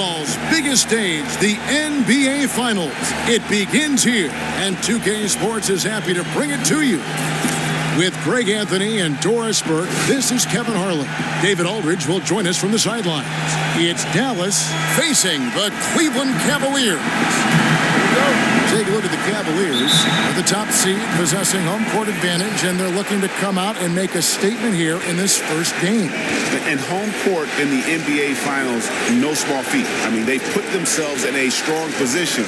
Basketball's biggest stage, the NBA Finals. It begins here, and 2K Sports is happy to bring it to you. With Greg Anthony and Doris Burke, this is Kevin Harlan. David Aldridge will join us from the sidelines. It's Dallas facing the Cleveland Cavaliers. Take a look at the Cavaliers at the top seed, possessing home court advantage, and they're looking to come out and make a statement here in this first game. And home court in the NBA Finals, no small feat. I mean, they've put themselves in a strong position,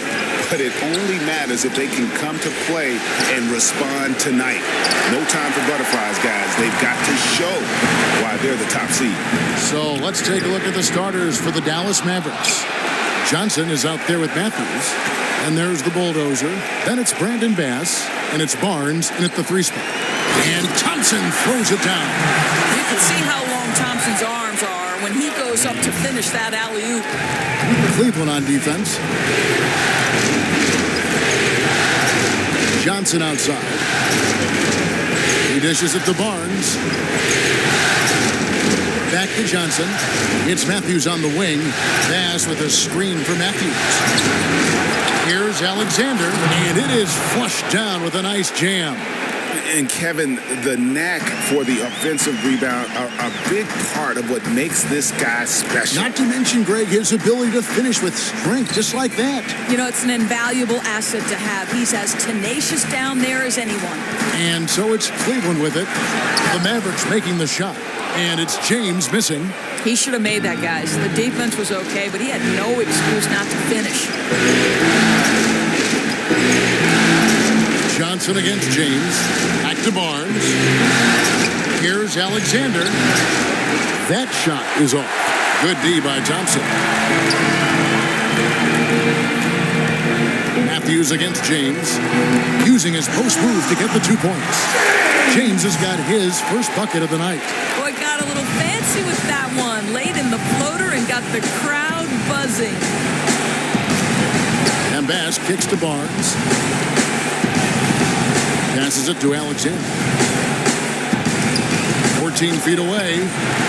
but it only matters if they can come to play and respond tonight. No time for butterflies, guys. They've got to show why they're the top seed. So let's take a look at the starters for the Dallas Mavericks. Johnson is out there with Matthews. And there's the bulldozer. Then it's Brandon Bass. And it's Barnes in at the 3 spot. And Thompson throws it down. You can see how long Thompson's arms are when he goes up to finish that alley-oop. Cleveland on defense. Johnson outside. He dishes it to Barnes. Back to Johnson. It's Matthews on the wing. Bass with a screen for Matthews. Here's Alexander, and it is flushed down with a nice jam. And Kevin, the knack for the offensive rebound are a big part of what makes this guy special. Not to mention, Greg, his ability to finish with strength, just like that. You know, it's an invaluable asset to have. He's as tenacious down there as anyone. And so it's Cleveland with it. The Mavericks making the shot. And it's James missing. He should have made that, guys. The defense was okay, but he had no excuse not to finish. Johnson against James. Back to Barnes. Here's Alexander. That shot is off. Good D by Thompson. Matthews against James. Using his post move to get the 2 points. James has got his first bucket of the night. Boy, got a little fancy with that one. Laid in the floater and got the crowd buzzing. And Bass kicks to Barnes. Passes it to Alexander. 14 feet away.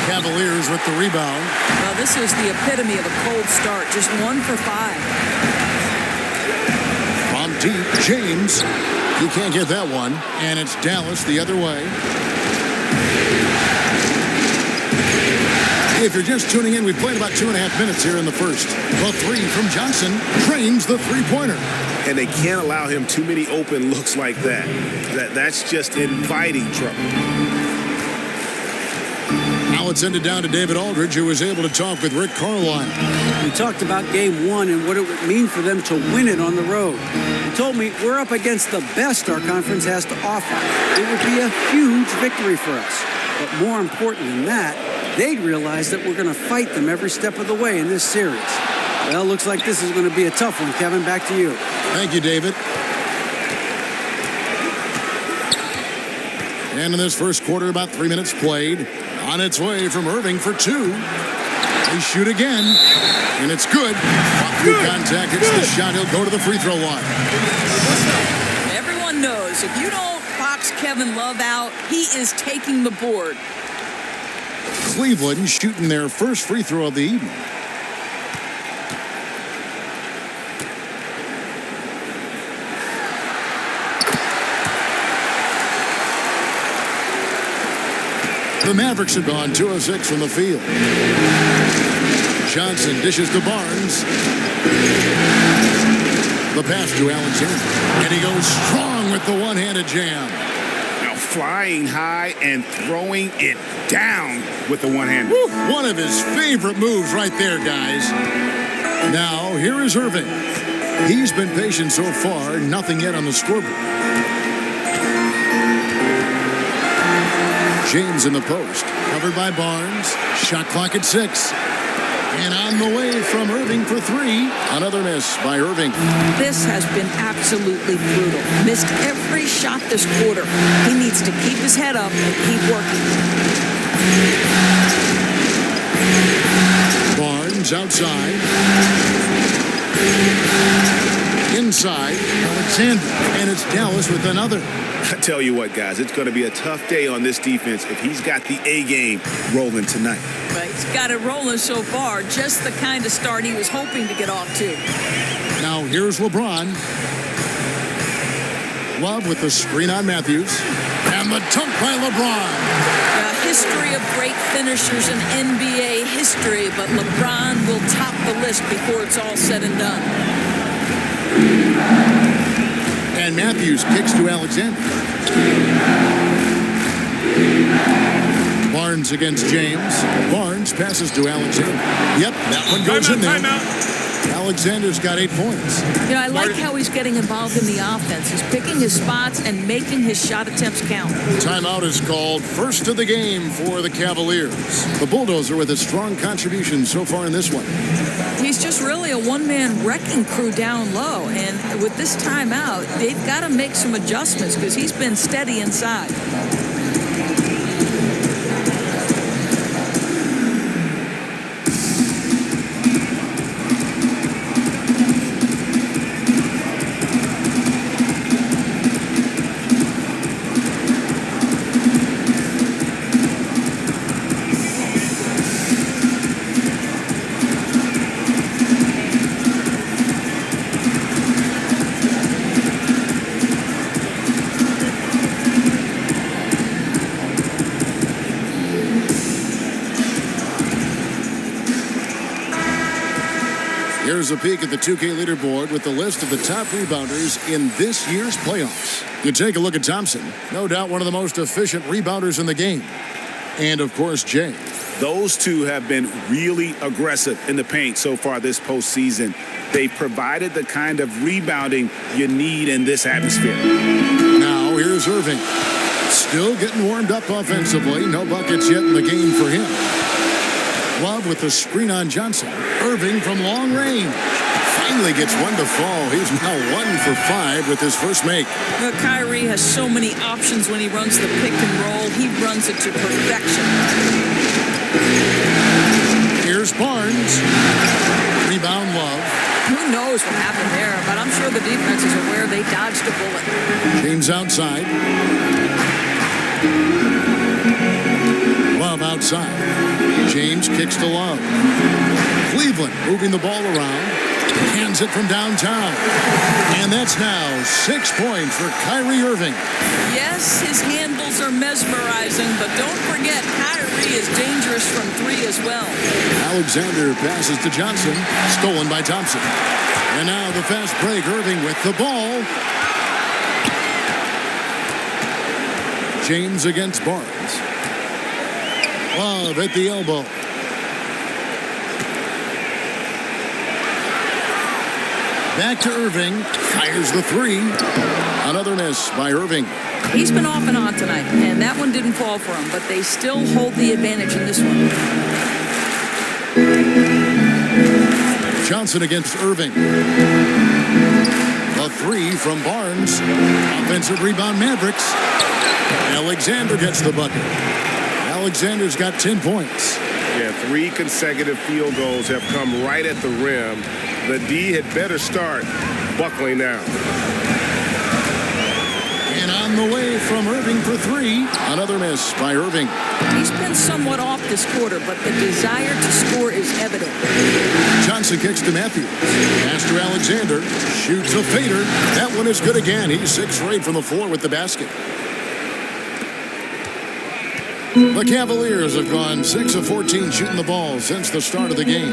Cavaliers with the rebound. Well, this is the epitome of a cold start. Just 1 for 5. From deep, James. He can't get that one. And it's Dallas the other way. If you're just tuning in, we've played about 2.5 minutes here in the first. The 3 from Johnson drains the 3-pointer. And they can't allow him too many open looks like that. That's just inviting trouble. Now it's ended down to David Aldridge, who was able to talk with Rick Carlisle. We talked about game 1 and what it would mean for them to win it on the road. He told me we're up against the best our conference has to offer. It would be a huge victory for us. But more important than that, they'd realize that we're going to fight them every step of the way in this series. Well, looks like this is going to be a tough one. Kevin, back to you. Thank you, David. And in this first quarter, about 3 minutes played. On its way from Irving for 2. They shoot again, and it's good. Through contact, it's the shot. He'll go to the free throw line. Everyone knows if you don't box Kevin Love out, he is taking the board. Cleveland shooting their first free throw of the evening. The Mavericks have gone 2 of 6 from the field. Johnson dishes to Barnes. The pass to Alexander. And he goes strong with the one-handed jam. Now flying high and throwing it down with the one-hander. One of his favorite moves right there, guys. Now, here is Irving. He's been patient so far. Nothing yet on the scoreboard. James in the post, covered by Barnes. Shot clock at 6. And on the way from Irving for 3. Another miss by Irving. This has been absolutely brutal. Missed every shot this quarter. He needs to keep his head up and keep working. Barnes outside. Inside, Alexander, and it's Dallas with another. I tell you what, guys, it's going to be a tough day on this defense if he's got the A game rolling tonight. But he's got it rolling so far, just the kind of start he was hoping to get off to. Now here's LeBron. Love with the screen on Matthews. And the dunk by LeBron. A history of great finishers in NBA history, but LeBron will top the list before it's all said and done. And Matthews kicks to Alexander. Barnes against James. Barnes passes to Alexander. Yep, that one goes in there. Alexander's got 8 points. You know, I like how he's getting involved in the offense. He's picking his spots and making his shot attempts count. Timeout is called. First of the game for the Cavaliers. The Bulldozer with a strong contribution so far in this one. He's just really a one-man wrecking crew down low. And with this timeout, they've got to make some adjustments because he's been steady inside. Here's a peek at the 2K leaderboard with the list of the top rebounders in this year's playoffs. You take a look at Thompson, no doubt one of the most efficient rebounders in the game. And, of course, Jay. Those two have been really aggressive in the paint so far this postseason. They've provided the kind of rebounding you need in this atmosphere. Now, here's Irving. Still getting warmed up offensively. No buckets yet in the game for him. Love with the screen on Johnson. Irving from long range. Finally gets one to fall. He's now 1 for 5 with his first make. Well, Kyrie has so many options when he runs the pick and roll. He runs it to perfection. Here's Barnes. Rebound Love. Who knows what happened there, but I'm sure the defense is aware they dodged a bullet. James outside. Love outside. James kicks to Love. Cleveland moving the ball around. Hands it from downtown. And that's now 6 points for Kyrie Irving. Yes, his handles are mesmerizing, but don't forget, Kyrie is dangerous from 3 as well. Alexander passes to Johnson. Stolen by Thompson. And now the fast break. Irving with the ball. James against Barnes. Love at the elbow. Back to Irving. Fires the 3. Another miss by Irving. He's been off and on tonight, and that one didn't fall for him, but they still hold the advantage in this one. Johnson against Irving. A 3 from Barnes. Offensive rebound, Mavericks. Alexander gets the bucket. Alexander's got 10 points. Yeah, 3 consecutive field goals have come right at the rim. The D had better start buckling now. And on the way from Irving for 3. Another miss by Irving. He's been somewhat off this quarter, but the desire to score is evident. Johnson kicks to Matthews. Pass to Alexander. Shoots a fader. That one is good again. He's 6 for 8 from the floor with the basket. The Cavaliers have gone 6 of 14 shooting the ball since the start of the game.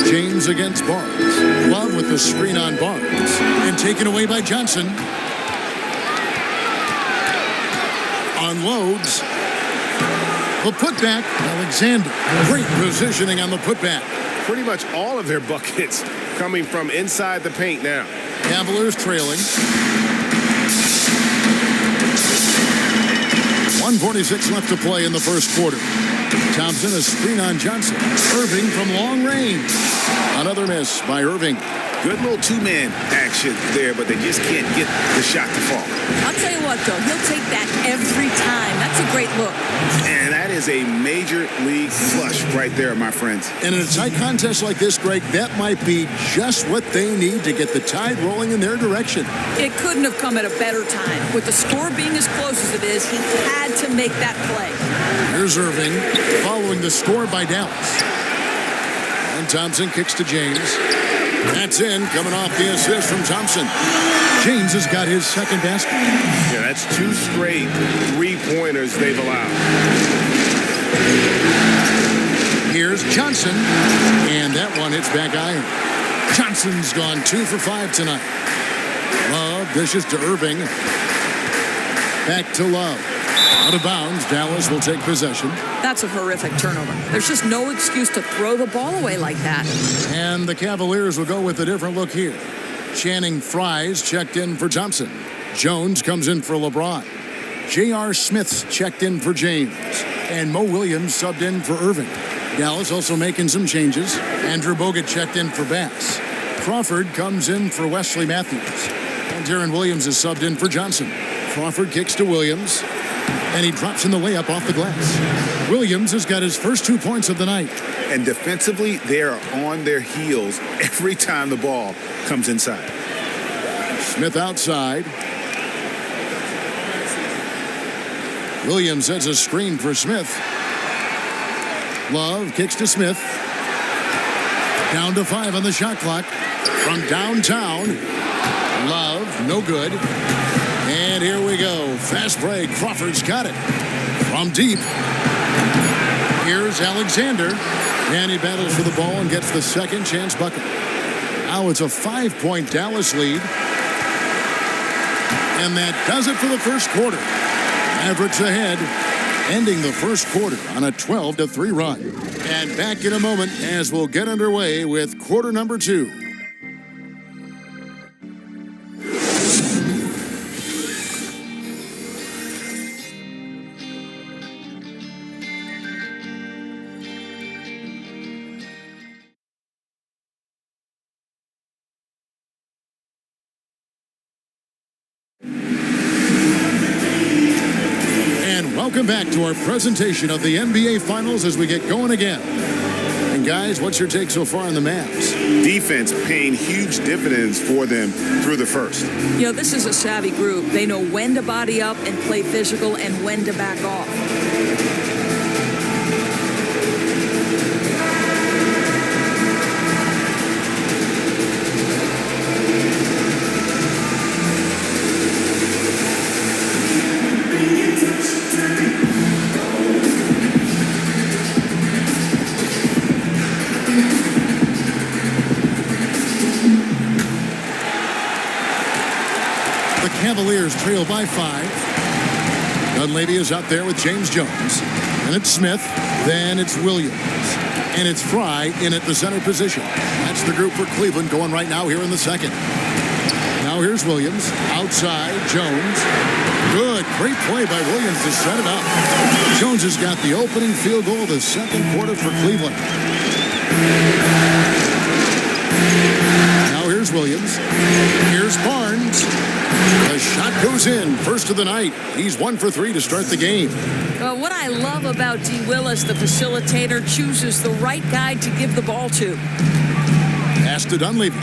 James against Barnes. Love with the screen on Barnes. And taken away by Johnson. Unloads. The putback, Alexander. Great positioning on the putback. Pretty much all of their buckets coming from inside the paint now. Cavaliers trailing. 1:46 left to play in the first quarter. Thompson, a screen on Johnson. Irving from long range. Another miss by Irving. Good little 2-man action there, but they just can't get the shot to fall. I'll tell you what, though, he'll take that every time. That's a great look. And that is is a major league flush right there, my friends. And in a tight contest like this, Greg, that might be just what they need to get the tide rolling in their direction. It couldn't have come at a better time. With the score being as close as it is, he had to make that play. Here's Irving following the score by Dallas. And Thompson kicks to James. That's in, coming off the assist from Thompson. James has got his second basket. Yeah, that's 2 straight 3-pointers they've allowed. Here's Johnson, and that one hits back iron. Johnson's gone 2 for 5 tonight. Love dishes to Irving. Back to Love. Out of bounds, Dallas will take possession. That's a horrific turnover. There's just no excuse to throw the ball away like that. And the Cavaliers will go with a different look here. Channing Frye's checked in for Thompson. Jones comes in for LeBron. J.R. Smith's checked in for James. And Mo Williams subbed in for Irving. Dallas also making some changes. Andrew Bogut checked in for Bass. Crawford comes in for Wesley Matthews. And Darren Williams is subbed in for Johnson. Crawford kicks to Williams. And he drops in the layup off the glass. Williams has got his first 2 points of the night. And defensively, they are on their heels every time the ball comes inside. Smith outside. Williams sets a screen for Smith. Love kicks to Smith. Down to 5 on the shot clock. From downtown. Love, no good. And here we go. Fast break. Crawford's got it. From deep. Here's Alexander. And he battles for the ball and gets the second chance bucket. Now it's a 5-point Dallas lead. And that does it for the first quarter. Mavericks ahead, ending the first quarter on a 12-3 run. And back in a moment as we'll get underway with quarter number 2. Welcome back to our presentation of the NBA Finals as we get going again. And guys, what's your take so far on the Mavs? Defense paying huge dividends for them through the first. You know, this is a savvy group. They know when to body up and play physical and when to back off. Cavaliers trail by 5. Dunleavy is out there with James Jones. And it's Smith. Then it's Williams. And it's Fry in at the center position. That's the group for Cleveland going right now here in the second. Now here's Williams. Outside, Jones. Good. Great play by Williams to set it up. Jones has got the opening field goal of the second quarter for Cleveland. Now here's Williams. Here's Barnes. The shot goes in. First of the night. He's 1 for 3 to start the game. Well, what I love about D. Willis, the facilitator, chooses the right guy to give the ball to. Pass to Dunleavy.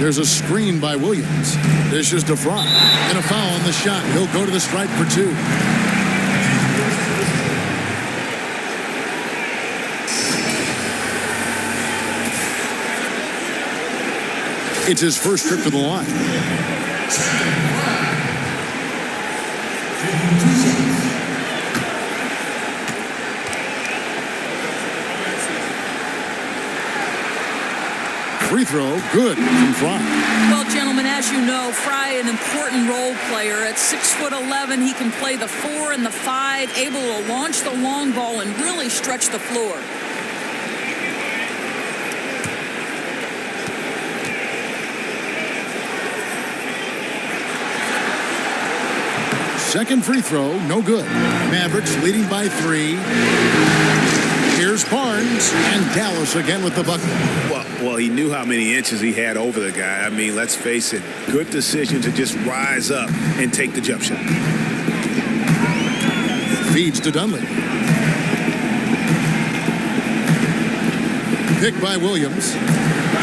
There's a screen by Williams. Dishes to Fry. And a foul on the shot. He'll go to the stripe for 2. It's his first trip to the line. Free throw, good from Fry. Well, gentlemen, as you know, Fry, an important role player. At 6'11", he can play the 4 and the 5, able to launch the long ball and really stretch the floor. Second free throw, no good. Mavericks leading by 3. Here's Here's Barnes, and Dallas again with the bucket. Well, he knew how many inches he had over the guy. I mean, let's face it, good decision to just rise up and take the jump shot. Feeds to Dunley. Picked by Williams.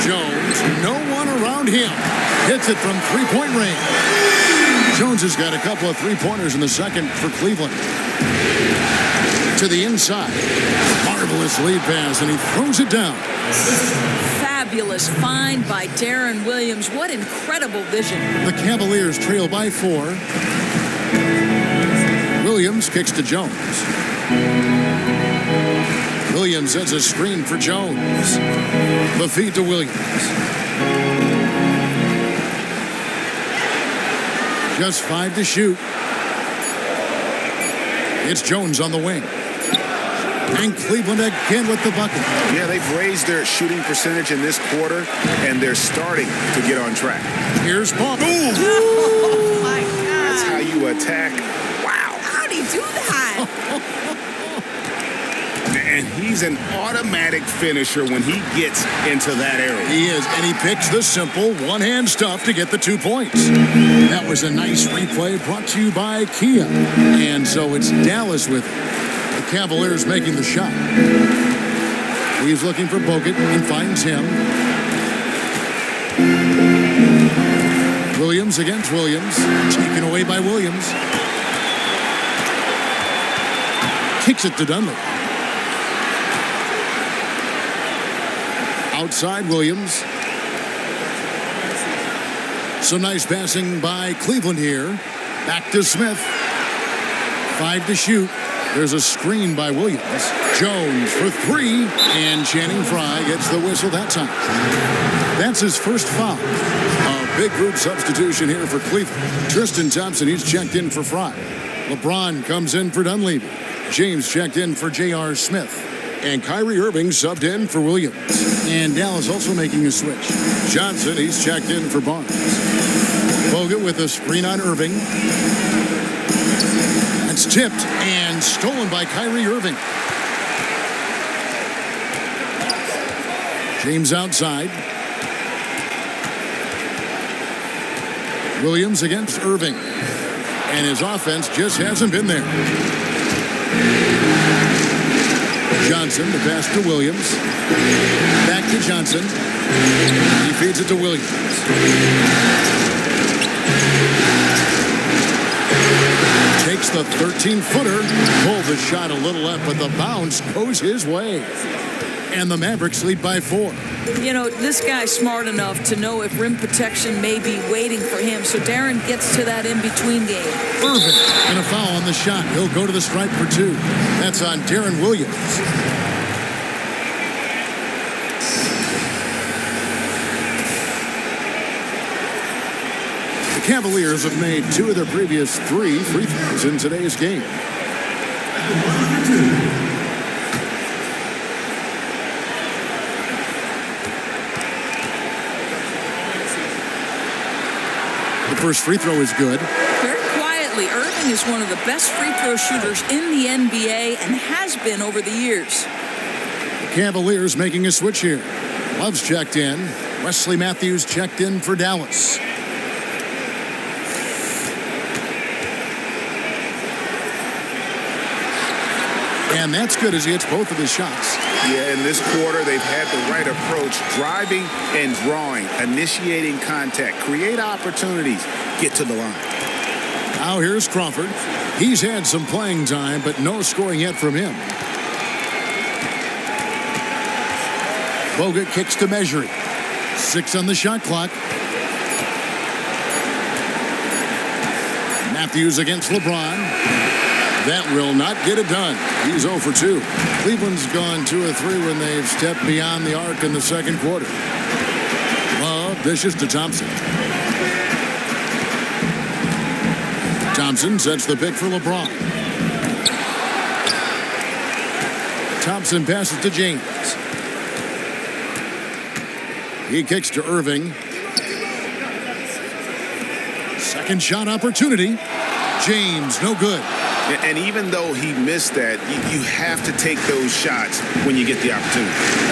Jones, no one around him. Hits it from three-point range. Jones has got a couple of three-pointers in the second for Cleveland. To the inside. Marvelous lead pass, and he throws it down. Fabulous find by Darren Williams. What incredible vision. The Cavaliers trail by 4. Williams kicks to Jones. Williams sets a screen for Jones. The feed to Williams. Just 5 to shoot. It's Jones on the wing. And Cleveland again with the bucket. Yeah, they've raised their shooting percentage in this quarter, and they're starting to get on track. Here's Barnes. Oh, my God. That's how you attack. Wow. How'd he do that? And he's an automatic finisher when he gets into that area. He is, and he picks the simple one-hand stuff to get the 2 points. That was a nice replay brought to you by Kia. And so it's Dallas with it. The Cavaliers making the shot. He's looking for Bogut and finds him. Williams against Williams. Taken away by Williams. Kicks it to Dunley. Outside Williams. Some nice passing by Cleveland here. Back to Smith. 5 to shoot. There's a screen by Williams. Jones for 3. And Channing Frye gets the whistle that time. That's his first foul. A big group substitution here for Cleveland. Tristan Thompson, he's checked in for Frye. LeBron comes in for Dunleavy. James checked in for J.R. Smith. And Kyrie Irving subbed in for Williams. And Dallas also making a switch. Johnson, he's checked in for Barnes. Bogut with a screen on Irving. That's tipped and stolen by Kyrie Irving. James outside. Williams against Irving. And his offense just hasn't been there. Johnson, the pass to Williams. Back to Johnson. He feeds it to Williams. Takes the 13-footer. Pulled the shot a little up, but the bounce goes his way. And the Mavericks lead by 4. You know, this guy's smart enough to know if rim protection may be waiting for him, so Darren gets to that in-between game. Irving, and a foul on the shot. He'll go to the stripe for 2. That's on Darren Williams. The Cavaliers have made 2 of their previous 3 free throws in today's game. The first free throw is good. Very quietly, Irving is one of the best free throw shooters in the NBA and has been over the years. The Cavaliers making a switch here. Love's checked in. Wesley Matthews checked in for Dallas. And that's good as he hits both of his shots. Yeah, in this quarter, they've had the right approach, driving and drawing, initiating contact, create opportunities, get to the line. Now here's Crawford. He's had some playing time, but no scoring yet from him. Bogut kicks to Measuring. 6 on the shot clock. Matthews against LeBron. That will not get it done. He's 0 for 2. Cleveland's gone 2 of 3 when they've stepped beyond the arc in the second quarter. Love dishes to Thompson. Thompson sets the pick for LeBron. Thompson passes to James. He kicks to Irving. Second shot opportunity. James, no good. And even though he missed that, you have to take those shots when you get the opportunity.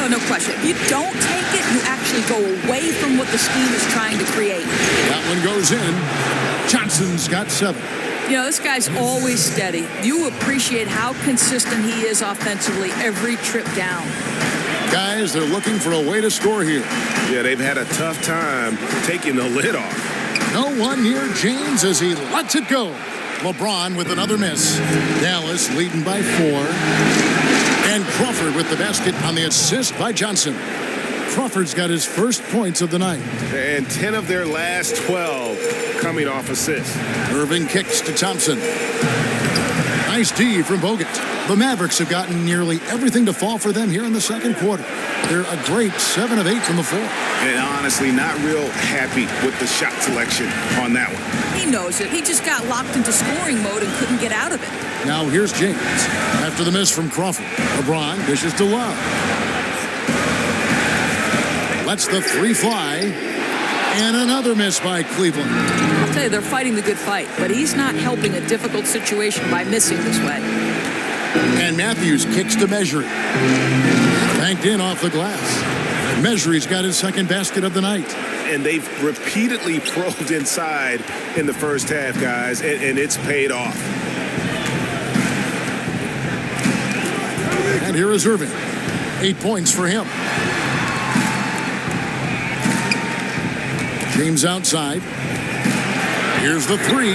No question. If you don't take it, you actually go away from what the scheme is trying to create. That one goes in. Johnson's got 7. You know, this guy's always steady. You appreciate how consistent he is offensively every trip down. Guys, they're looking for a way to score here. Yeah, they've had a tough time taking the lid off. No one near James as he lets it go. LeBron with another miss. Dallas leading by 4. And Crawford with the basket on the assist by Johnson. Crawford's got his first points of the night. And 10 of their last 12 coming off assists. Irving kicks to Thompson. Nice D from Bogut. The Mavericks have gotten nearly everything to fall for them here in the second quarter. They're a great 7 of 8 from the floor. And honestly, not real happy with the shot selection on that one. He knows it. He just got locked into scoring mode and couldn't get out of it. Now here's James. After the miss from Crawford, LeBron dishes to Love. Lets the 3 fly. And another miss by Cleveland. I'll tell you, they're fighting the good fight, but he's not helping a difficult situation by missing this way. And Matthews kicks to Measure. Banked in off the glass. Measure's got his second basket of the night. And they've repeatedly probed inside in the first half, guys, and it's paid off. And here is Irving. 8 points for him. James outside. Here's the 3.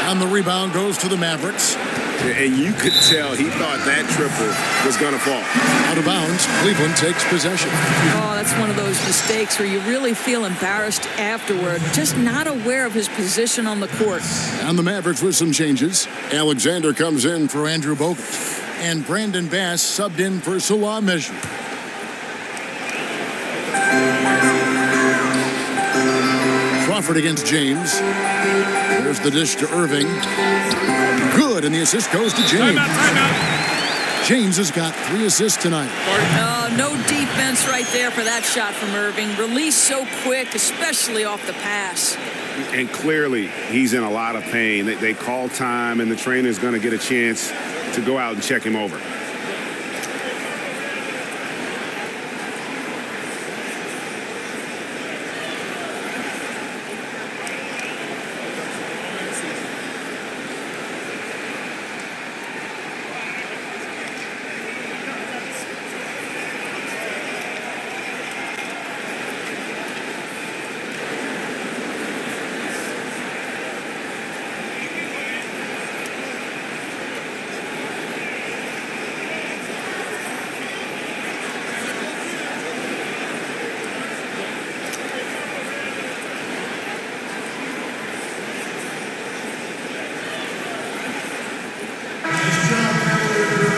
And the rebound goes to the Mavericks. And you could tell he thought that triple was going to fall. Out of bounds, Cleveland takes possession. Oh, that's one of those mistakes where you really feel embarrassed afterward, just not aware of his position on the court. And the Mavericks with some changes. Alexander comes in for Andrew Bogut. And Brandon Bass subbed in for Salah Measure. Crawford against James. There's the dish to Irving. Good, and the assist goes to James. Timeout. James has got 3 assists tonight. No defense right there for that shot from Irving. Released so quick, especially off the pass. And clearly, he's in a lot of pain. They call time, and the trainer's going to get a chance to go out and check him over.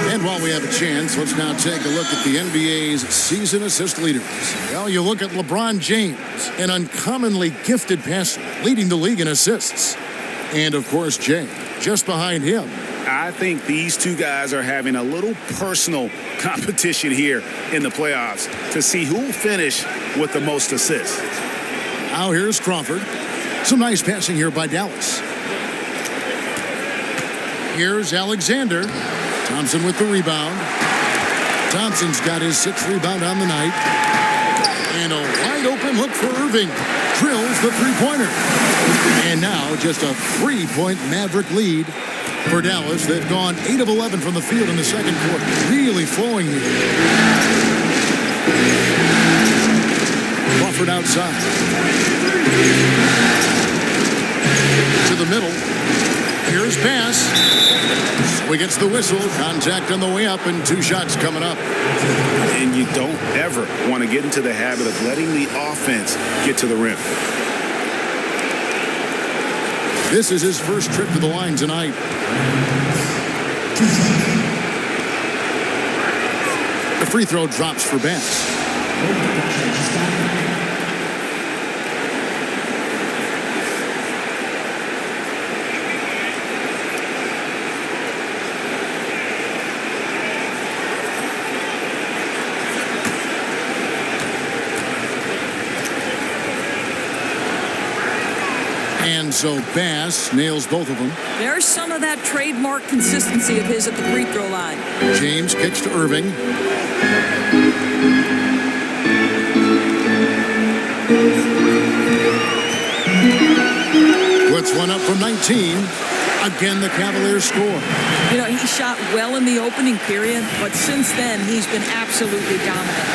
And while we have a chance, let's now take a look at the NBA's season assist leaders. Well, you look at LeBron James, an uncommonly gifted passer, leading the league in assists. And, of course, Jay, just behind him. I think these two guys are having a little personal competition here in the playoffs to see who will finish with the most assists. Now here's Crawford. Some nice passing here by Dallas. Here's Alexander. Thompson with the rebound. Thompson's got his 6th rebound on the night. And a wide open look for Irving. Drills the 3-pointer. And now just a 3-point Maverick lead for Dallas. They've gone 8 of 11 from the field in the second quarter. Really flowing here. Crawford outside. To the middle. Here's pass. So he gets the whistle. Contact on the way up and 2 shots coming up. And you don't ever want to get into the habit of letting the offense get to the rim. This is his first trip to the line tonight. The free throw drops for Bass. And And so Bass nails both of them. There's some of that trademark consistency of his at the free throw line. James kicks to Irving. Puts one up from 19. Again, the Cavaliers score. You know, he shot well in the opening period, but since then, he's been absolutely dominant.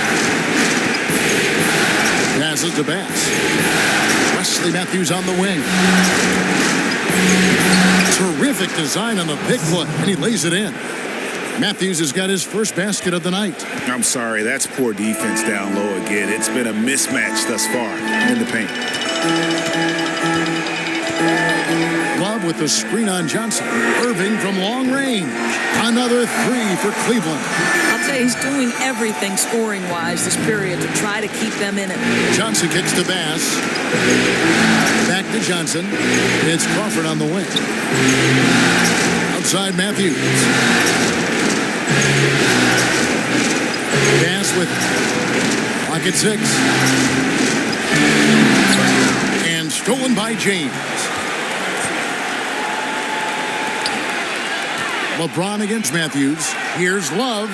Passes to Bass. Wesley Matthews on the wing. Terrific design on the big foot, and he lays it in. Matthews has got his first basket of the night. I'm sorry, that's poor defense down low again. It's been a mismatch thus far in the paint. Love with the screen on Johnson. Irving from long range. Another three for Cleveland. I'll tell you, he's doing everything scoring-wise this period to try to keep them in it. Johnson kicks to Bass. Back to Johnson. It's Crawford on the wing. Outside Matthews. Bass with pocket 6. And stolen by James. LeBron against Matthews. Here's Love.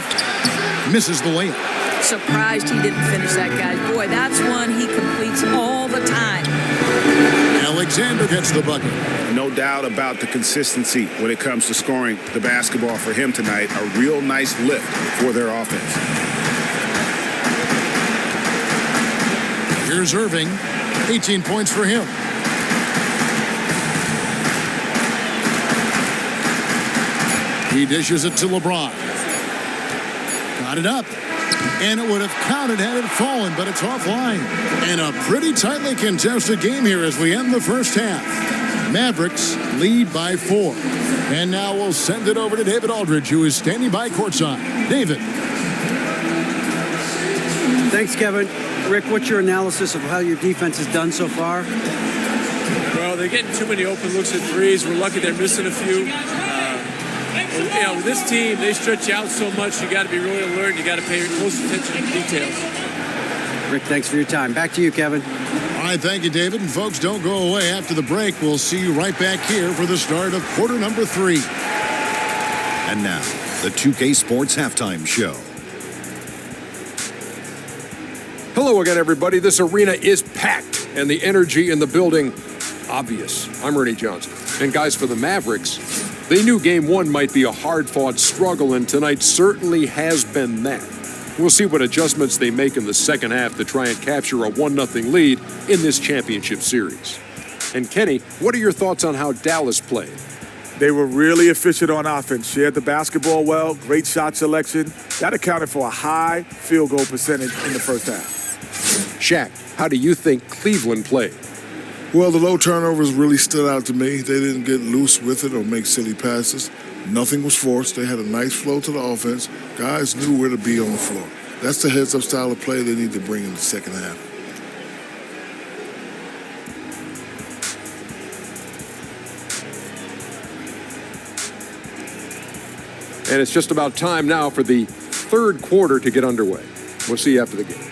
Misses the layup. Surprised he didn't finish that, guy. Boy, that's one he completes all the time. Alexander gets the bucket. No doubt about the consistency when it comes to scoring the basketball for him tonight. A real nice lift for their offense. Here's Irving. 18 points for him. He dishes it to LeBron. Got it up. And it would have counted had it fallen, but it's offline. And a pretty tightly contested game here as we end the first half. Mavericks lead by 4. And now we'll send it over to David Aldridge, who is standing by courtside. David. Thanks, Kevin. Rick, what's your analysis of how your defense has done so far? Well, they're getting too many open looks at threes. We're lucky they're missing a few. You know, with this team, they stretch out so much. You got to be really alert. You got to pay close attention to details. Rick, thanks for your time. Back to you, Kevin. All right, thank you, David. And folks, don't go away. After the break, we'll see you right back here for the start of quarter number 3. And now, the 2K Sports Halftime Show. Hello again, everybody. This arena is packed, and the energy in the building, obvious. I'm Ernie Johnson. And guys, for the Mavericks, they knew Game 1 might be a hard-fought struggle, and tonight certainly has been that. We'll see what adjustments they make in the second half to try and capture a 1-0 lead in this championship series. And Kenny, what are your thoughts on how Dallas played? They were really efficient on offense, shared the basketball well, great shot selection. That accounted for a high field goal percentage in the first half. Shaq, how do you think Cleveland played? Well, the low turnovers really stood out to me. They didn't get loose with it or make silly passes. Nothing was forced. They had a nice flow to the offense. Guys knew where to be on the floor. That's the heads-up style of play they need to bring in the second half. And it's just about time now for the third quarter to get underway. We'll see you after the game.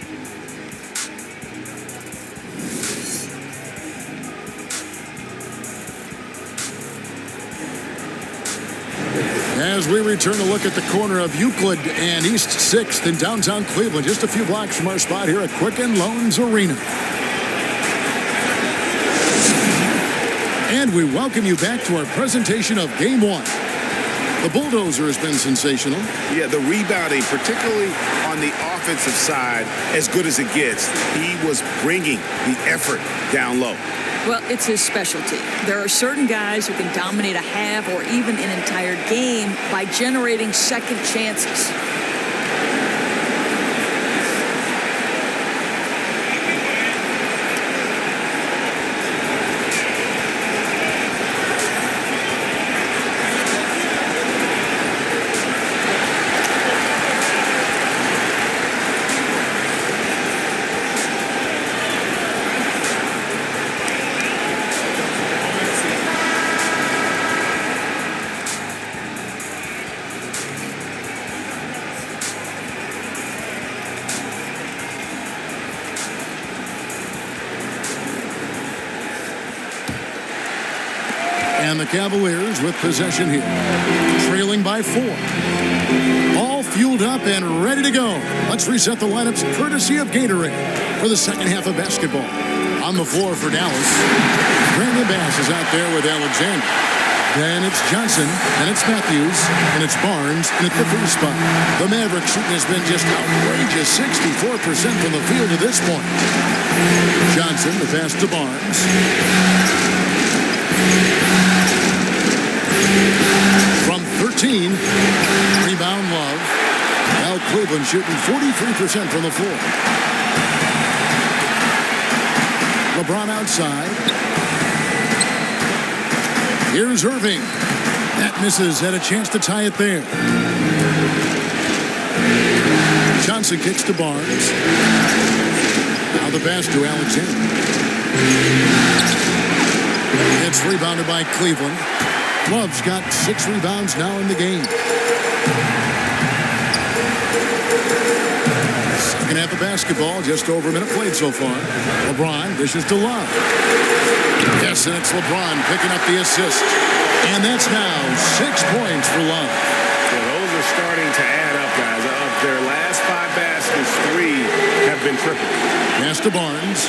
As we return to look at the corner of Euclid and East 6th in downtown Cleveland, just a few blocks from our spot here at Quicken Loans Arena. And we welcome you back to our presentation of Game 1. The bulldozer has been sensational. Yeah, the rebounding, particularly on the offensive side, as good as it gets. He was bringing the effort down low. Well, it's his specialty. There are certain guys who can dominate a half or even an entire game by generating second chances. the Cavaliers with possession here. Trailing by 4. All fueled up and ready to go. Let's reset the lineups courtesy of Gatorade for the second half of basketball. On the floor for Dallas, Brandon Bass is out there with Alexander. Then it's Johnson, and it's Matthews, and it's Barnes, and it's the free spot. The Mavericks shooting has been just outrageous, 64% from the field to this point. Johnson, the pass to Barnes. From 13, rebound Love. Now Cleveland shooting 43% from the floor. LeBron outside. Here's Irving. That misses. Had a chance to tie it there. Johnson kicks to Barnes. Now the pass to Alexander. It's rebounded by Cleveland. Love's got 6 rebounds now in the game. Second half of basketball, just over a minute played so far. LeBron dishes to Love. Yes, and it's LeBron picking up the assist. And that's now 6 points for Love. Well, those are starting to add up, guys. Of their last 5 baskets, 3 have been triple. Pass to Barnes.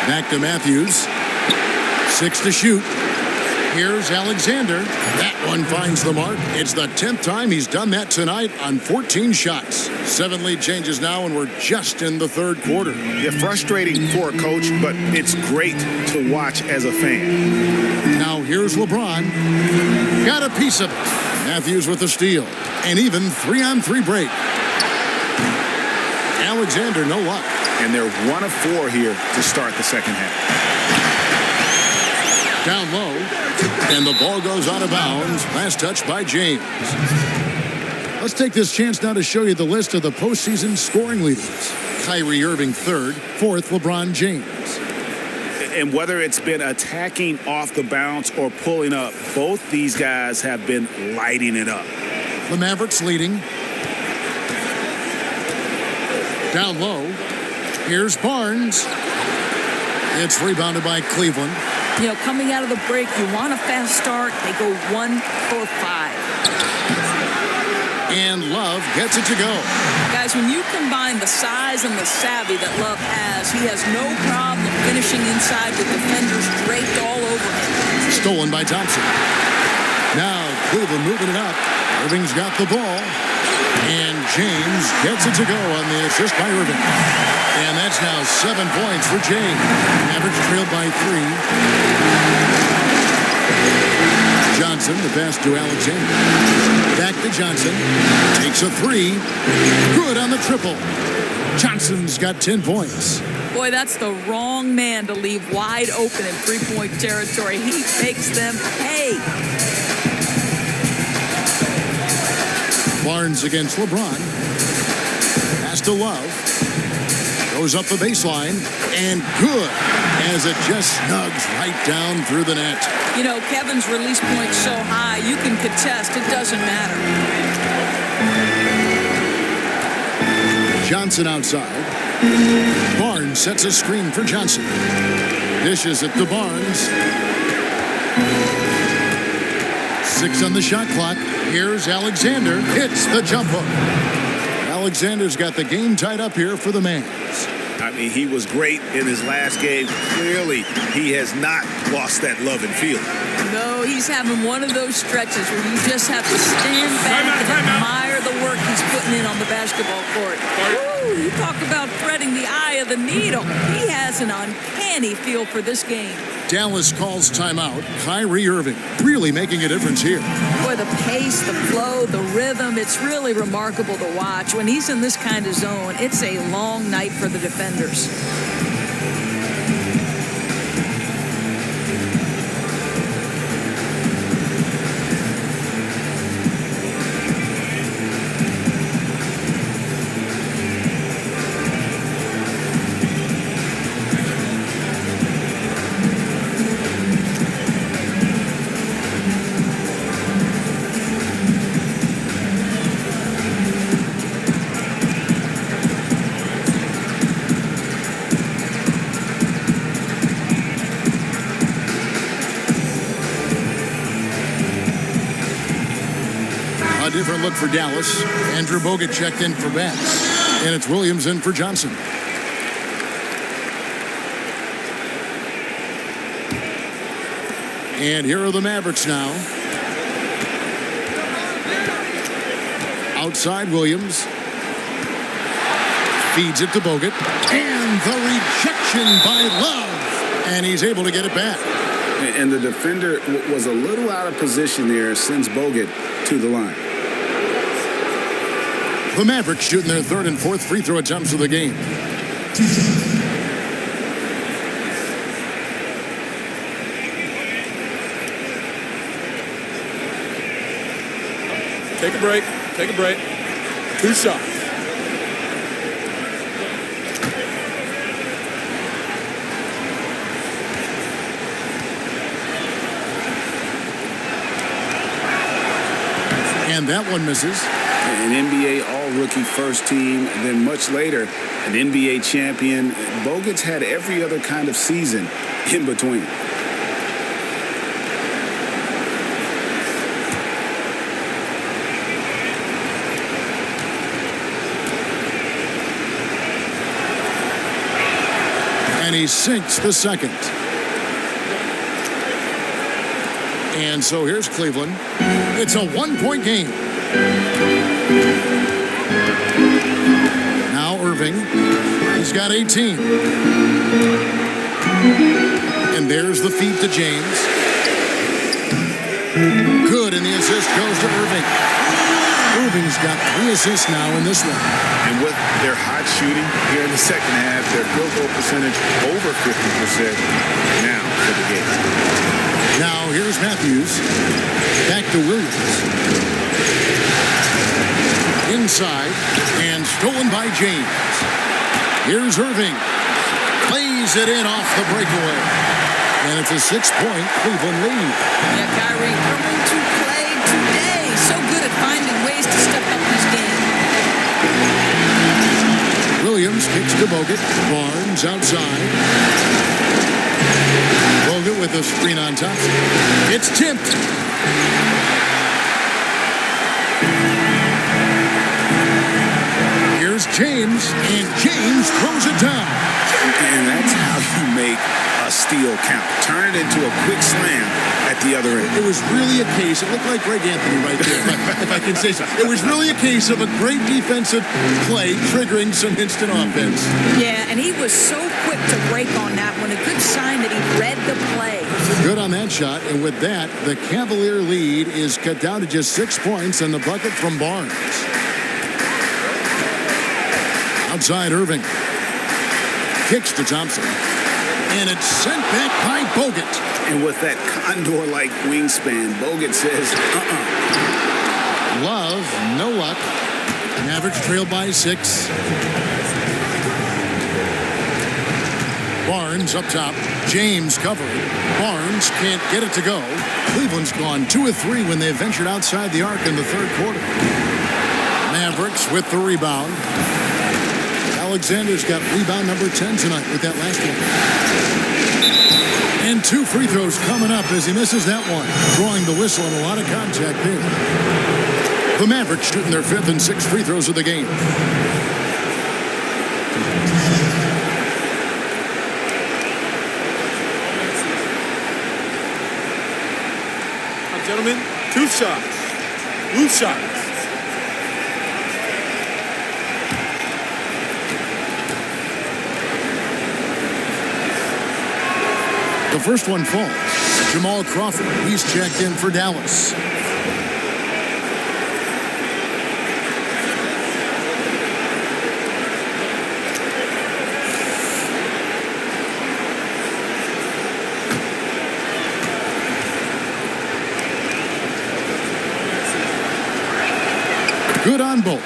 Back to Matthews. 6 to shoot. Here's Alexander. That one finds the mark. It's the 10th time he's done that tonight on 14 shots. 7 lead changes now, and we're just in the third quarter. Yeah, frustrating for a coach, but it's great to watch as a fan. Now here's LeBron. Got a piece of it. Matthews with the steal. And even 3-on-3 break. Alexander, no luck. And they're 1 of 4 here to start the second half. Down low, and the ball goes out of bounds. Last touch by James. Let's take this chance now to show you the list of the postseason scoring leaders. Kyrie Irving 3rd, 4th LeBron James. And whether it's been attacking off the bounce or pulling up, both these guys have been lighting it up. The Mavericks leading. Down low, here's Barnes. It's rebounded by Cleveland. You know, coming out of the break, you want a fast start. They go 1 for 5. And Love gets it to go. Guys, when you combine the size and the savvy that Love has, he has no problem finishing inside with defenders draped all over him. Stolen by Thompson. Now Cleveland moving it up. Irving's got the ball. And James gets it to go on the assist by Irving. And that's now 7 points for James. Mavericks trailed by 3. Johnson, the pass to Alexander. Back to Johnson. Takes a 3. Good on the triple. Johnson's got 10 points. Boy, that's the wrong man to leave wide open in three-point territory. He makes them pay. Barnes against LeBron. Pass to Love. Goes up the baseline. And good as it just snugs right down through the net. You know, Kevin's release point's so high, you can contest. It doesn't matter. Johnson outside. Barnes sets a screen for Johnson. Dishes it to Barnes. 6 on the shot clock. Here's Alexander. Hits the jump hook. Alexander's got the game tied up here for the Mavs. I mean, he was great in his last game. Clearly, he has not lost that love and feeling. No, he's having one of those stretches where you just have to stand back and admire the work he's putting in on the basketball court. Woo, you talk about threading the eye of the needle. He has an uncanny feel for this game. Dallas calls timeout. Kyrie Irving really making a difference here. Boy, the pace, the flow, the rhythm, it's really remarkable to watch. When he's in this kind of zone, it's a long night for the defenders. A different look for Dallas. Andrew Bogut checked in for bats. And it's Williams in for Johnson. And here are the Mavericks now. Outside Williams. Feeds it to Bogut. And the rejection by Love. And he's able to get it back. And the defender was a little out of position there, sends Bogut to the line. The Mavericks shooting their third and fourth free throw attempts of the game. Take a break. Take a break. 2 shots. And that one misses. An NBA all-rookie first team, then much later, an NBA champion. Bogut's had every other kind of season in between. And he sinks the second. And so here's Cleveland. It's a one-point game. Now Irving. He's got 18. And there's the feed to James. Good, and the assist goes to Irving. Irving's got 3 assists now in this one. And with their hot shooting here in the second half, their field goal percentage over 50% now for the game. Now here's Matthews. Back to Williams. Inside and stolen by James. Here's Irving. Plays it in off the breakaway. And it's a 6-point Cleveland lead. Yeah, Kyrie coming to play today. So good at finding ways to step up his game. Williams kicks to Bogut. Barnes outside. Bogut with a screen on top. It's tipped. Here's James, and James throws it down. And that's how you make a steal count. Turn it into a quick slam at the other end. It was really a case, it looked like Greg Anthony right there, if I can say so. It was really a case of a great defensive play triggering some instant offense. Yeah, and he was so quick to break on that one. A good sign that he read the play. Good on that shot, and with that, the Cavalier lead is cut down to just 6 points and the bucket from Barnes. Outside Irving. Kicks to Thompson. And it's sent back by Bogut. And with that condor-like wingspan, Bogut says, Love, no luck. Mavericks trailed by 6. Barnes up top. James covering. Barnes can't get it to go. Cleveland's gone 2 of 3 when they ventured outside the arc in the third quarter. Mavericks with the rebound. Alexander's got rebound number 10 tonight with that last one. And 2 free throws coming up as he misses that one. Drawing the whistle and a lot of contact there. The Mavericks shooting their 5th and 6th free throws of the game. Now, gentlemen, 2 shots. Loose shots. The first one falls. Jamal Crawford, he's checked in for Dallas. Good on both.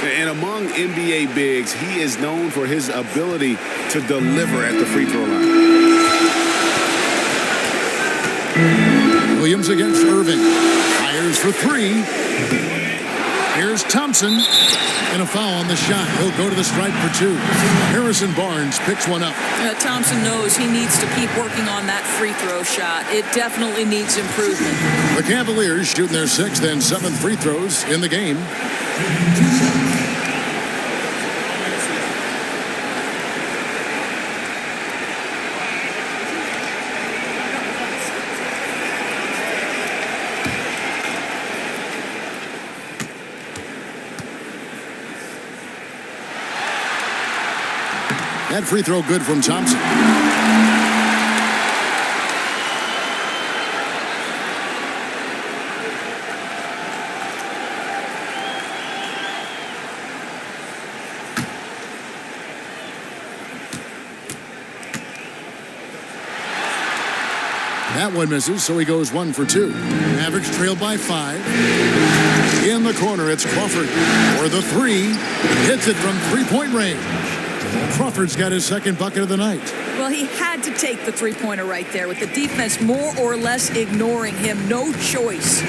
And among NBA bigs, he is known for his ability to deliver at the free throw line. Williams against Irving. Fires for 3. Here's Thompson. And a foul on the shot. He'll go to the stripe for 2. Harrison Barnes picks one up. Thompson knows he needs to keep working on that free throw shot. It definitely needs improvement. The Cavaliers shooting their 6th and 7th free throws in the game. That free throw good from Thompson. That one misses, so he goes 1 for 2. Mavericks trailed by 5. In the corner, it's Crawford for the 3. Hits it from three-point range. Crawford's got his 2nd bucket of the night. Well, he had to take the three-pointer right there with the defense more or less ignoring him. No choice.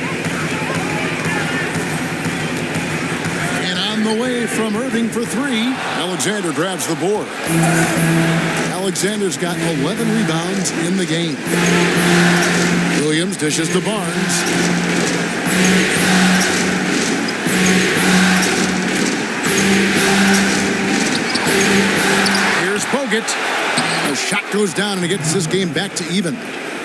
And on the way from Irving for 3, Alexander grabs the board. Alexander's got 11 rebounds in the game. Williams dishes to Barnes. Here's Bogut. The shot goes down and it gets this game back to even.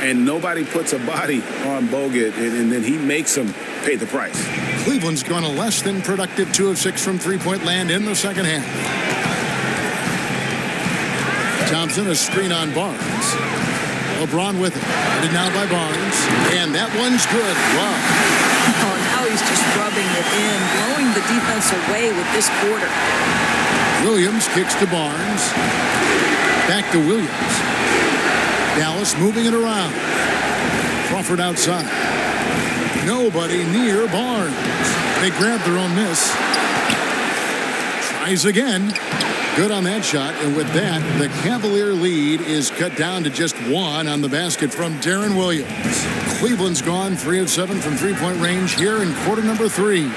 And nobody puts a body on Bogut, and then he makes him pay the price. Cleveland's gone a less than productive 2 of 6 from three-point land in the second half. Thompson, a screen on Barnes. LeBron with it. Headed now by Barnes. And that one's good. Wow. Oh, now he's just rubbing it in, blowing the defense away with this quarter. Williams kicks to Barnes. Back to Williams. Dallas moving it around. Crawford outside. Nobody near Barnes. They grab their own miss. Tries again. Good on that shot. And with that, the Cavalier lead is cut down to just 1 on the basket from Darren Williams. Cleveland's gone 3 of 7 from three-point range here in quarter number 3.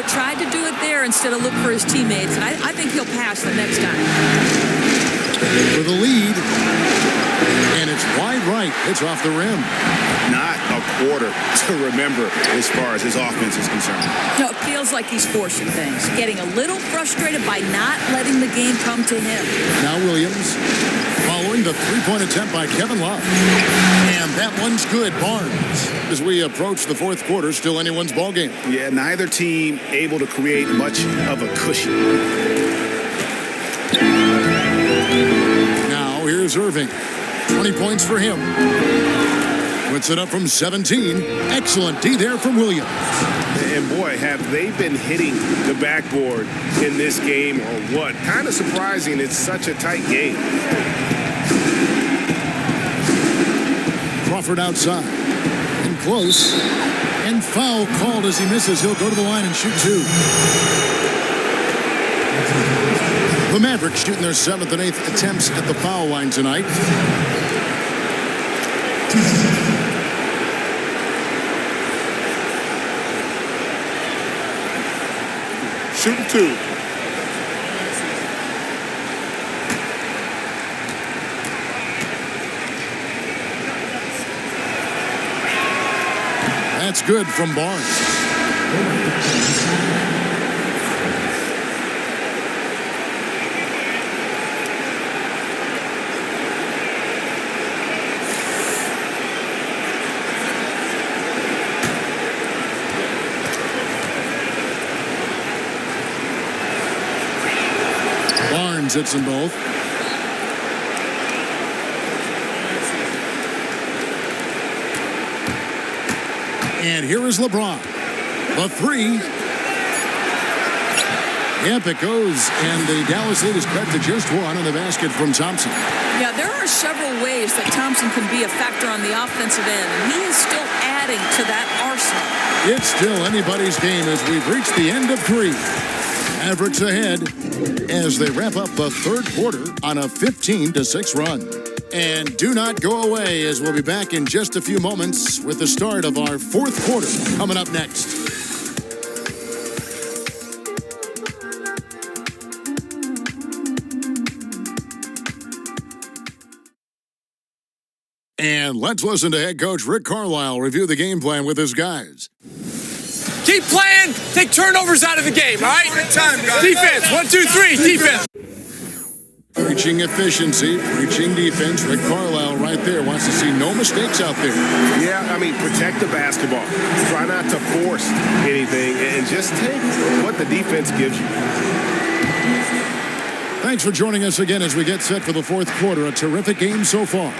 Tried to do it there instead of look for his teammates. And I think he'll pass the next time. For the lead. And it's wide right. It's off the rim. Not a quarter to remember as far as his offense is concerned. No, it feels like he's forcing things. Getting a little frustrated by not letting the game come to him. Now Williams following the three-point attempt by Kevin Love. And that one's good. Barnes. As we approach the 4th quarter, still anyone's ball game. Yeah, neither team able to create much of a cushion. Now here's Irving. 20 points for him. Puts it up from 17. Excellent D there from Williams. And boy, have they been hitting the backboard in this game or what? Kind of surprising. It's such a tight game. Crawford outside. And close. And foul called as he misses. He'll go to the line and shoot 2. The Mavericks shooting their 7th and 8th attempts at the foul line tonight. Shooting 2. That's good from Barnes. Barnes hits them both. And here is LeBron. The 3. Yep, it goes. And the Dallas lead is cut to just 1 on the basket from Thompson. Yeah, there are several ways that Thompson can be a factor on the offensive end, and he is still adding to that arsenal. It's still anybody's game as we've reached the end of 3. Mavericks ahead as they wrap up the 3rd quarter on a 15-6 run. And do not go away as we'll be back in just a few moments with the start of our 4th quarter coming up next. And let's listen to head coach Rick Carlisle review the game plan with his guys. Keep playing. Take turnovers out of the game, all right? Defense. 1, 2, 3. Defense. Preaching efficiency, preaching defense. Rick Carlisle right there wants to see no mistakes out there. Yeah, I mean, protect the basketball. Try not to force anything and just take what the defense gives you. Thanks for joining us again as we get set for the fourth quarter. A terrific game so far.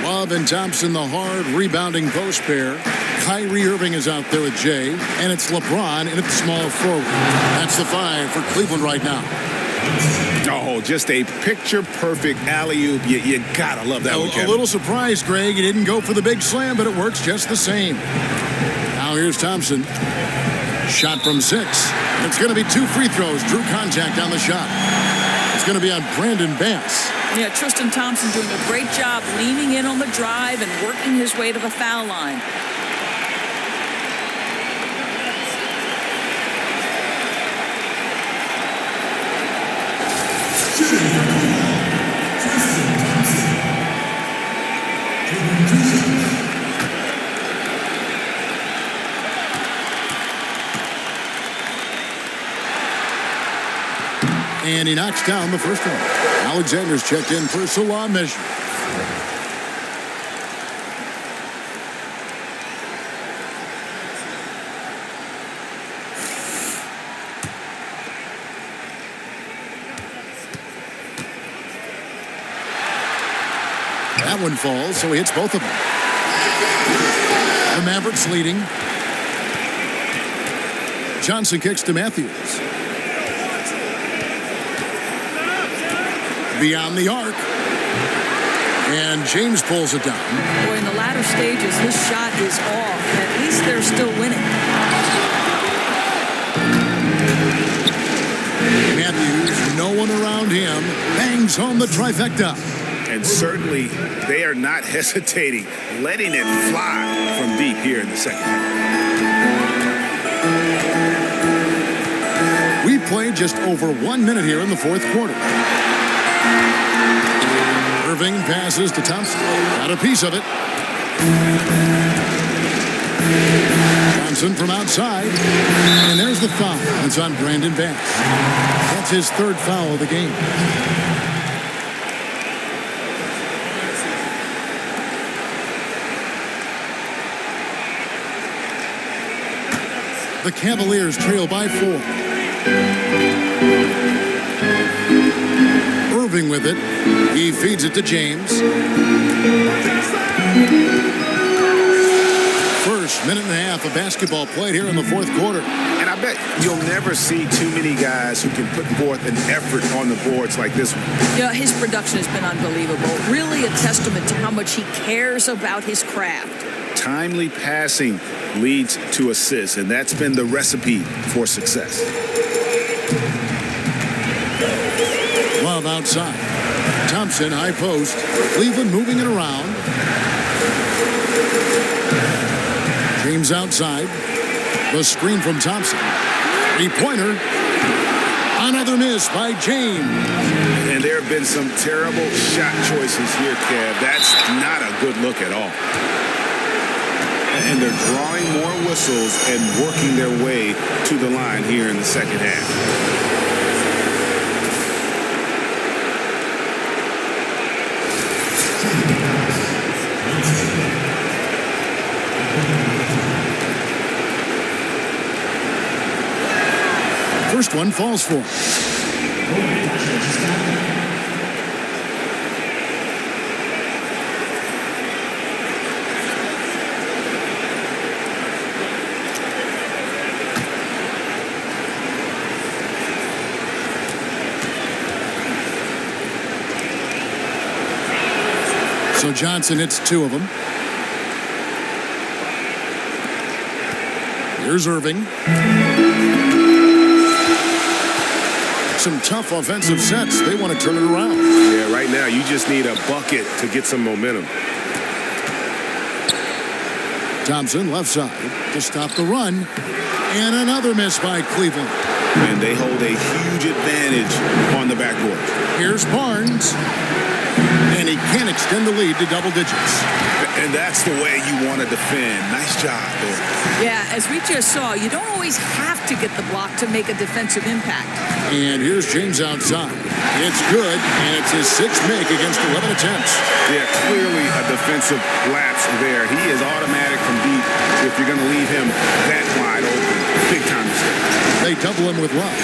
Love and Thompson, the hard rebounding post pair. Kyrie Irving is out there with Jay, and it's LeBron in at the small forward. That's the 5 for Cleveland right now. Oh, just a picture-perfect alley-oop. You gotta love that one, Kevin. A little surprised, Greg. He didn't go for the big slam, but it works just the same. Now here's Thompson. Shot from 6. It's going to be 2 free throws. Drew contact on the shot. It's going to be on Brandon Bass. Yeah, Tristan Thompson doing a great job leaning in on the drive and working his way to the foul line. And he knocks down the first one. Alexander's checked in for Salah measure. That one falls, so he hits both of them. The Mavericks leading. Johnson kicks to Matthews. Beyond the arc. And James pulls it down. Boy, in the latter stages, his shot is off. At least they're still winning. Matthews, no one around him, bangs home the trifecta. And certainly, they are not hesitating, letting it fly from deep here in the second half. We played just over 1 minute here in the fourth quarter. Irving passes to Thompson. Got a piece of it. Thompson from outside. And there's the foul. It's on Brandon Bass. That's his 3rd foul of the game. The Cavaliers trail by 4. Irving with it. He feeds it to James. First minute and a half of basketball played here in the fourth quarter. And I bet you'll never see too many guys who can put forth an effort on the boards like this one. Yeah, his production has been unbelievable. Really a testament to how much he cares about his craft. Timely passing leads to assists, and that's been the recipe for success. Love outside. Thompson, high post. Cleveland moving it around. James outside. The screen from Thompson. 3-pointer. Another miss by James. And there have been some terrible shot choices here, Kev. That's not a good look at all. And they're drawing more whistles and working their way to the line here in the second half. First one falls for him. So Johnson hits 2 of them. Here's Irving. Some tough offensive sets. They want to turn it around. Yeah, right now you just need a bucket to get some momentum. Thompson left side to stop the run. And another miss by Cleveland. And they hold a huge advantage on the backboard. Here's Barnes. and he can't extend the lead to double digits. And that's the way you want to defend. Nice job there. Yeah, as we just saw, you don't always have to get the block to make a defensive impact. And here's James outside. It's good, and it's his sixth make against 11 attempts. Yeah, clearly a defensive lapse there. He is automatic from deep if you're going to leave him that wide open. Big time mistake. They double him with Love.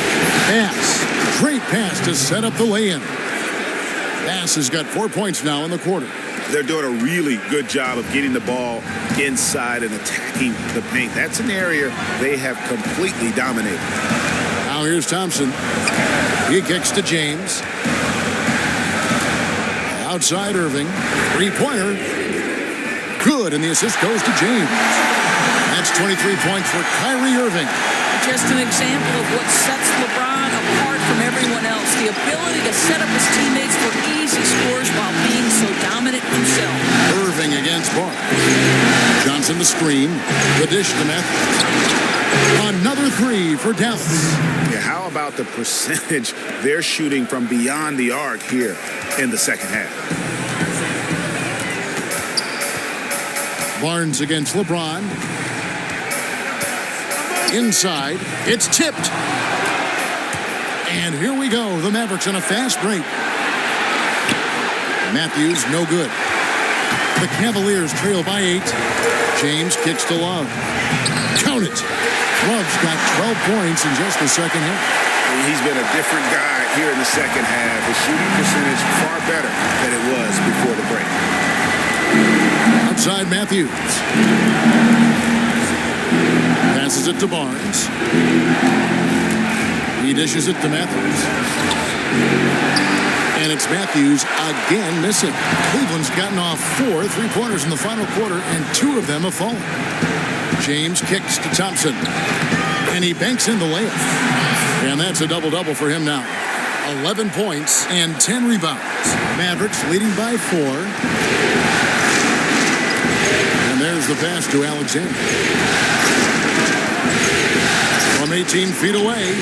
Pass. Great pass to set up the lay-in. Bass has got 4 points now in the quarter. They're doing a really good job of getting the ball inside and attacking the paint. That's an area they have completely dominated. Now here's Thompson. He kicks to James. Outside Irving. Three-pointer. Good, and the assist goes to James. That's 23 points for Kyrie Irving. Just an example of what sets LeBron apart from everyone else. The ability to set up his teammates for easy scores while being so dominant himself. Irving against Barnes. Johnson the screen. The dish to Matthews. Another three for Dallas. Yeah, how about the percentage they're shooting from beyond the arc here in the second half? Barnes against LeBron. Inside. It's tipped. And here we go. The Mavericks on a fast break. Matthews, no good. The Cavaliers trail by 8. James kicks to Love. Count it. Love's got 12 points in just the second half. He's been a different guy here in the second half. His shooting percentage far better than it was before the break. Outside Matthews. Passes it to Barnes. He dishes it to Matthews. And it's Matthews again missing. Cleveland's gotten off 4 3-pointers in the final quarter, and 2 of them have fallen. James kicks to Thompson. And he banks in the layup. And that's a double-double for him now. 11 points and 10 rebounds. Mavericks leading by 4. And there's the pass to Alexander. From 18 feet away,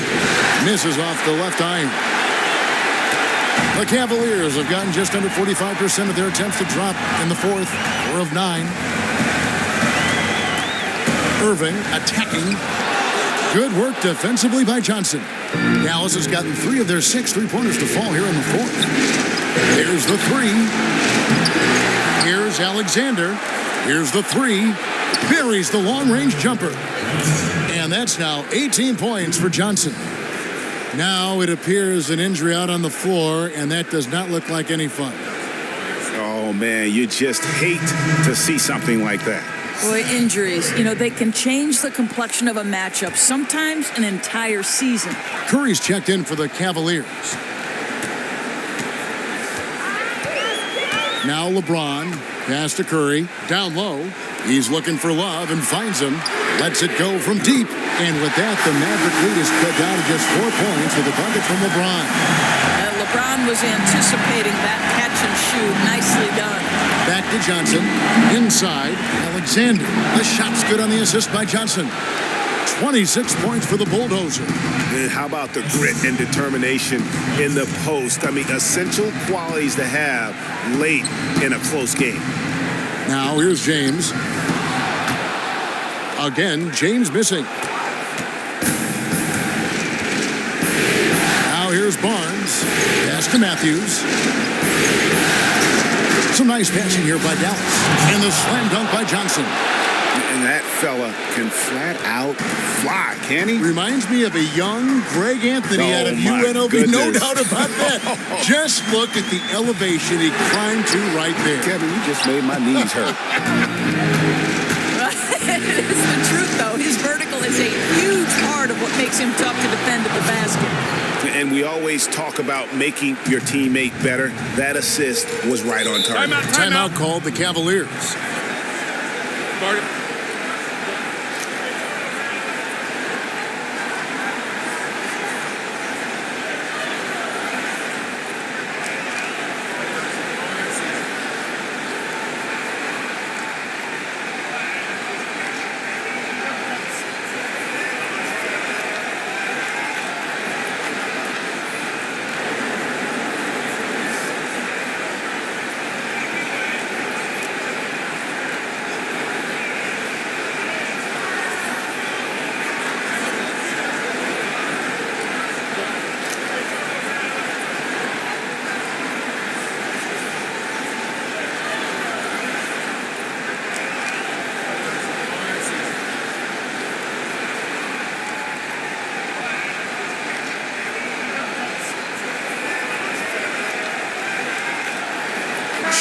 misses off the left iron. The Cavaliers have gotten just under 45% of their attempts to drop in the fourth, 4 of 9. Irving attacking. Good work defensively by Johnson. Dallas has gotten 3 of their 6 3-pointers to fall here in the fourth. Here's the 3. Here's Alexander. Here's the 3. Buries the long-range jumper. And that's now 18 points for Johnson. Now it appears an injury out on the floor, and that does not look like any fun. Oh, man, you just hate to see something like that. Boy, injuries, they can change the complexion of a matchup, sometimes an entire season. Curry's checked in for the Cavaliers. Now LeBron, pass to Curry, down low. He's looking for Love and finds him. Lets it go from deep. And with that, the Maverick lead is cut down to just 4 points with a bucket from LeBron. LeBron was anticipating that catch and shoot. Nicely done. Back to Johnson. Inside, Alexander. The shot's good on the assist by Johnson. 26 points for the Bulldozer. And how about the grit and determination in the post? I mean, essential qualities to have late in a close game. Now here's James. Again, James missing. Now here's Barnes. Pass to Matthews. Some nice passing here by Dallas. And the slam dunk by Johnson. And that fella can flat out fly, can he? Reminds me of a young Greg Anthony out of UNLV. Goodness. No doubt about that. Just look at the elevation he climbed to right there. Kevin, you just made my knees hurt. It is the truth, though. His vertical is a huge part of what makes him tough to defend at the basket. And we always talk about making your teammate better. That assist was right on target. Timeout called the Cavaliers.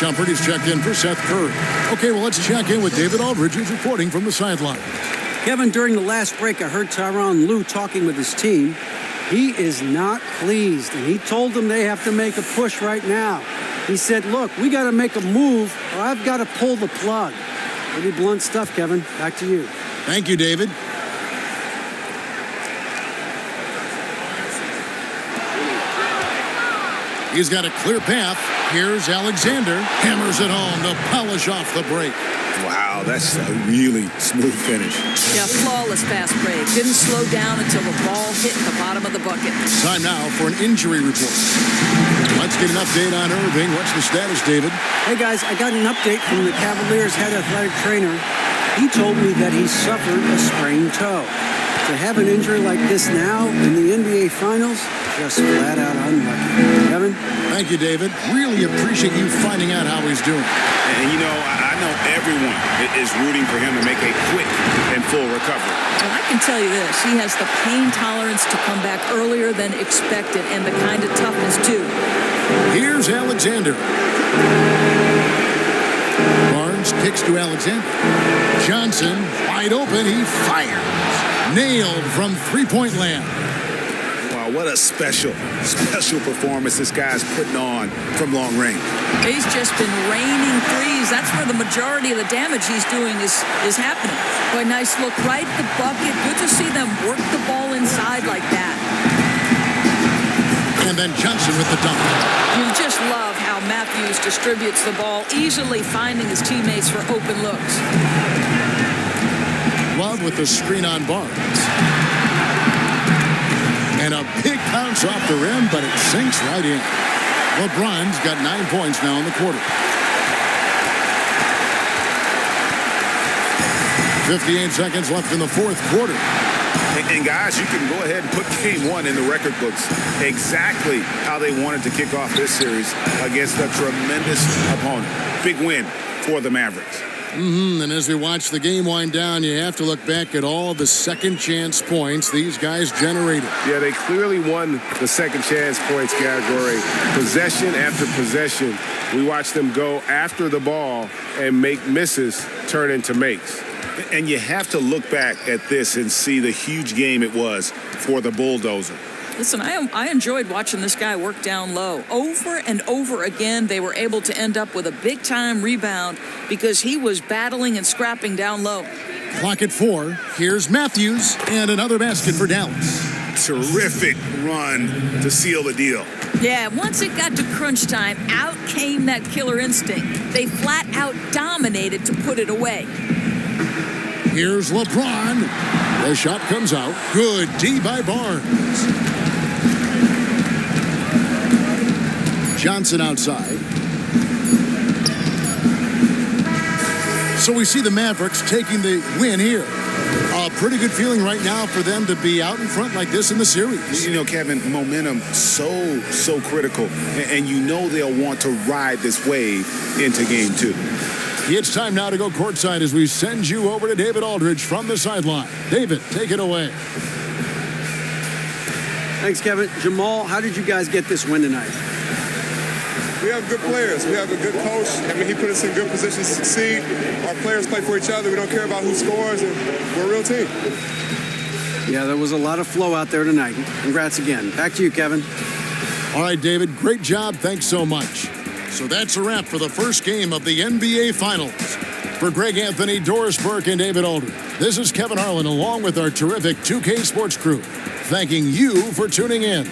Shumpert is checked in for Seth Curry. Okay, well, let's check in with David Aldridge, who's reporting from the sideline. Kevin, during the last break, I heard Tyronn Lue talking with his team. He is not pleased, and he told them they have to make a push right now. He said, look, we got to make a move, or I've got to pull the plug. Pretty blunt stuff, Kevin. Back to you. Thank you, David. He's got a clear path. Here's Alexander. Hammers it home to polish off the break. Wow, that's a really smooth finish. Yeah, flawless fast break. Didn't slow down until the ball hit the bottom of the bucket. Time now for an injury report. Let's get an update on Irving. What's the status, David? Hey, guys, I got an update from the Cavaliers head athletic trainer. He told me that he suffered a sprained toe. To have an injury like this now in the NBA Finals, just flat out unlucky. Kevin? Thank you, David. Really appreciate you finding out how he's doing. And, you know, I know everyone is rooting for him to make a quick and full recovery. Well, I can tell you this. He has the pain tolerance to come back earlier than expected and the kind of toughness, too. Here's Alexander. Barnes kicks to Alexander. Johnson, wide open. He fires. Nailed from three-point land. Wow, what a special performance this guy's putting on from long range. He's just been raining threes. That's where the majority of the damage he's doing is happening. Boy, nice look right at the bucket. Good to see them work the ball inside like that. And then Johnson with the dunk. You just love how Matthews distributes the ball, easily finding his teammates for open looks. Love with the screen on Barnes. And a big bounce off the rim, but it sinks right in. LeBron's got 9 points now in the quarter. 58 seconds left in the fourth quarter. And guys, you can go ahead and put game one in the record books. Exactly how they wanted to kick off this series against a tremendous opponent. Big win for the Mavericks. And as we watch the game wind down, you have to look back at all the second chance points these guys generated. Yeah, they clearly won the second chance points category. Possession after possession, we watched them go after the ball and make misses turn into makes. And you have to look back at this and see the huge game it was for the Bulldozer. Listen, I enjoyed watching this guy work down low. Over and over again, they were able to end up with a big-time rebound because he was battling and scrapping down low. Clock at 4. Here's Matthews and another basket for Dallas. Terrific run to seal the deal. Yeah, once it got to crunch time, out came that killer instinct. They flat out dominated to put it away. Here's LeBron. The shot comes out. Good D by Barnes. Johnson outside. So we see the Mavericks taking the win here. A pretty good feeling right now for them to be out in front like this in the series. You know, Kevin, momentum so critical. And you know they'll want to ride this wave into game two. It's time now to go courtside as we send you over to David Aldridge from the sideline. David, take it away. Thanks, Kevin. Jamal, how did you guys get this win tonight? We have good players. We have a good coach. I mean, he put us in good positions to succeed. Our players play for each other. We don't care about who scores, and we're a real team. Yeah, there was a lot of flow out there tonight. Congrats again. Back to you, Kevin. All right, David, great job. Thanks so much. So that's a wrap for the first game of the NBA Finals. For Greg Anthony, Doris Burke, and David Aldridge, this is Kevin Harlan along with our terrific 2K Sports crew, thanking you for tuning in.